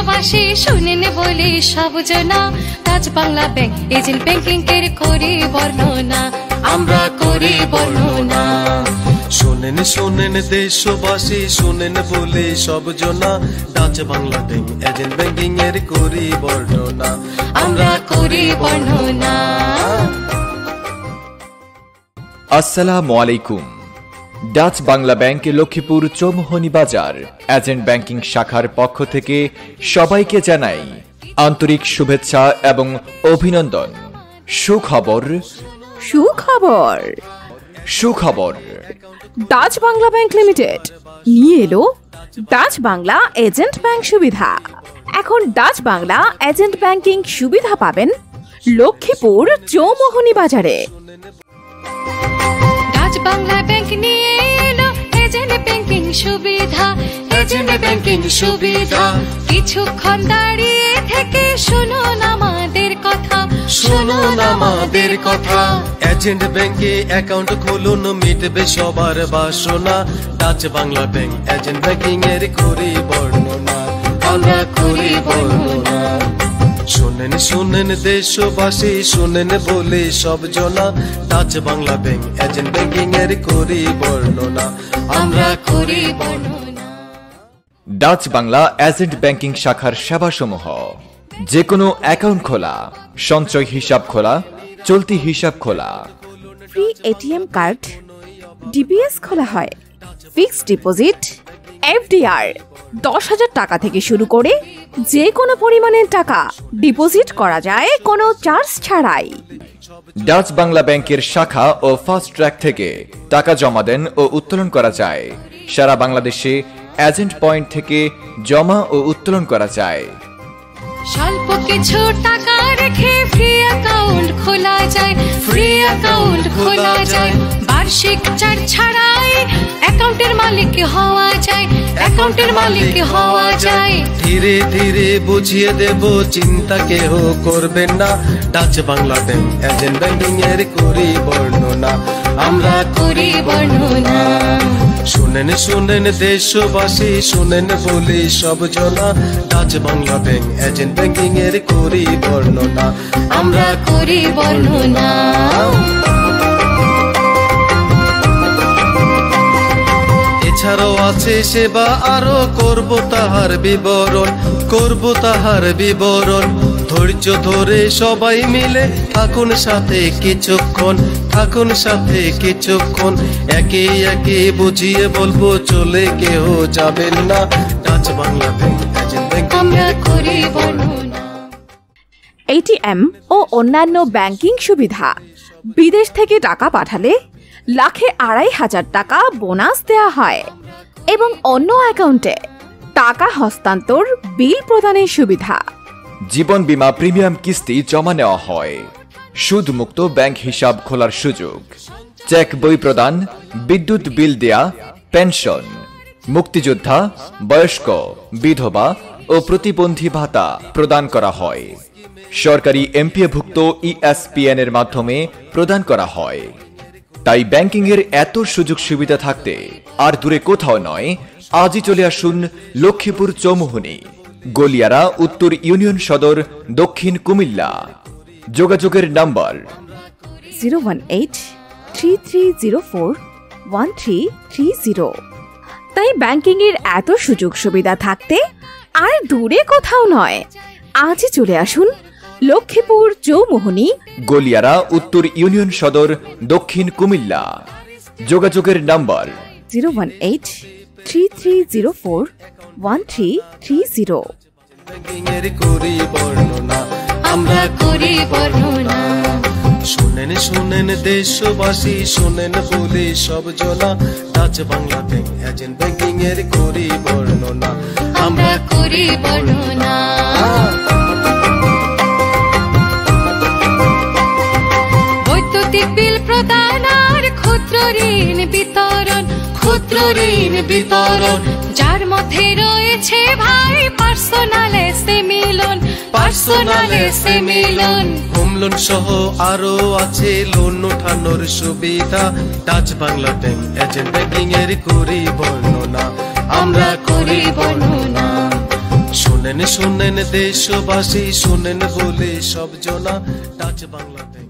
দেশবাসী শুনেন বলে সব জনা, Dutch Bangla bank agent banking এর করি বর্ণনা, আমরা করি বর্ণনা। শোনেন শোনেন দেশবাসী শুনেন বলে সব জনা, Dutch Bangla bank agent banking এর করি বর্ণনা, আমরা করি বর্ণনা। আসসালামু আলাইকুম। ডাচ বাংলা ব্যাংক লক্ষ্মীপুর চৌমুহনী বাজার এজেন্ট ব্যাংকিং শাখার পক্ষ থেকে সবাইকে জানাই আন্তরিক শুভেচ্ছা এবং অভিনন্দন। সুখবর সুখবর সুখবর ডাচ বাংলা ব্যাংক লিমিটেড নিয়ে এলো ডাচ বাংলা এজেন্ট ব্যাংক সুবিধা। এখন ডাচ বাংলা এজেন্ট ব্যাংকিং সুবিধা পাবেন লক্ষ্মীপুর চৌমুহনী বাজারে। ডাচ বাংলা ব্যাংক নিয়ে এলো এজেন্ট ব্যাংকিং সুবিধা, এজেন্ট ব্যাংকিং সুবিধা। কিছুক্ষণ দাঁড়িয়ে থেকে শুনুন আমাদের কথা, শুনুন আমাদের কথা। এজেন্ট ব্যাংকে অ্যাকাউন্ট খুলুন, মিটবে সবার বাসনা, Dutch Bangla bank agent banking এর করি বর্ণনা, আমরা করি বর্ণনা। শোনেন শোনেন দেশবাসী শুনেন বলে সব জনা, Dutch Bangla bank agent banking এর করি বর্ণনা, আমরা করি বর্ণনা। ডাচ বাংলা এজেন্ট ব্যাংকিং শাখার সেবাসমূহ: যে কোনো অ্যাকাউন্ট খোলা, সঞ্চয় হিসাব খোলা, চলতি হিসাব খোলা, ফ্রি এটিএম কার্ড, ডিবিএস খোলা হয়, ফিক্সড ডিপোজিট, এফডিআর 10,000 টাকা থেকে শুরু করে যে কোনো পরিমাণের টাকা ডিপোজিট করা যায় কোনো চার্জ ছাড়াই। ডাচ বাংলা ব্যাংকের শাখা ও ফাস্ট ট্র্যাক থেকে টাকা জমা দেন ও উত্তোলন করা যায়। সারা বাংলাদেশে এজেন্ট পয়েন্ট থেকে জমা ও উত্তোলন করা যায়। স্বল্প কিছু টাকা রেখে ফ্রি অ্যাকাউন্ট খোলা যায়, ফ্রি অ্যাকাউন্ট খোলা যায়। বার্ষিক চার্জ ছাড়াই অ্যাকাউন্টের মালিক হওয়া যায়, অ্যাকাউন্টের মালিক হওয়া যায়। ধীরে ধীরে বুঝিয়ে দেব, চিন্তা কেহ করবেন না, Dutch Bangla bank agent banking এর করি বর্ণনা, আমরা করি বর্ণনা। শুনেন শুনেন দেশবাসী শুনেন বলে সব জনা, Dutch Bangla bank agent banking এর করি বর্ণনা, আমরা করি বর্ণনা। এছাড়াও আছে সেবা আরো, করব তাহার বিবরণ, করব তাহার বিবরণ। ধৈর্য ধরে সবাই মিলে থাকুন সাথে কিছুক্ষণ, থাকুন সাথে কিছুক্ষণ। একে একে বুঝিয়ে বলবো, চলে কেউ যাবেন না, Dutch Bangla bank agent bank আমরা করি বর্ণনা। এটিএম ও অন্যান্য ব্যাংকিং সুবিধা। বিদেশ থেকে টাকা পাঠালে লাখে 2,500 টাকা বোনাস দেয়া হয় এবং অন্য অ্যাকাউন্টে টাকা হস্তান্তর, বিল প্রদানের সুবিধা। জীবন বীমা প্রিমিয়াম কিস্তি জমা নেওয়া হয়। সুদমুক্ত ব্যাংক হিসাব খোলার সুযোগ, চেক বই প্রদান, বিদ্যুৎ বিল দেয়া, পেনশন, মুক্তিযোদ্ধা, বয়স্ক, বিধবা ও প্রতিবন্ধী ভাতা প্রদান করা হয়। সরকারি এমপিএভুক্ত ইএসপিএন এর মাধ্যমে প্রদান করা হয়। তাই ব্যাংকিং এর এত সুযোগ সুবিধা থাকতে আর দূরে কোথাও নয়, আজই চলে আসুন লক্ষ্মীপুর চৌমুহনী, গলিয়ারা উত্তর ইউনিয়ন সদর, দক্ষিণ কুমিল্লা। যোগাযোগের নাম্বার 01833041330। তাই ব্যাংকিং এর এত সুযোগ সুবিধা থাকতে আর দূরে কোথাও নয়, আজই চলে আসুন লক্ষ্মীপুর চৌমুহনী, গলিয়ারা উত্তর ইউনিয়ন সদর, দক্ষিণ কুমিল্লা। যোগাযোগের নাম্বার 01833041330। ব্যাংকিং এর করি বর্ণনা, আমরা করি বর্ণনা। শুনেন শুনেন দেশবাসী শুনেন বলে সব জনা, Dutch Bangla bank agent banking এর করি বর্ণনা, আমরা করি বর্ণনা। বৈদ্যুতিক বিল প্রদান আর ক্ষুদ্র ঋণ বিতরণ, ক্ষুদ্র ঋণ বিতরণ। যার মধ্যে রয়েছে ভাই পার্সোনাল এসে মিলন, পার্সোনাল এসে মিলন। হোম লোন সহ আরো আছে লোন ওঠানোর সুবিধা, Dutch Bangla bank agent banking এর করি বর্ণনা, আমরা করি বর্ণনা। শুনেন শুনেন দেশবাসী, শুনেন বলে সব জনা, ডাচ বাংলা ব্যাংক।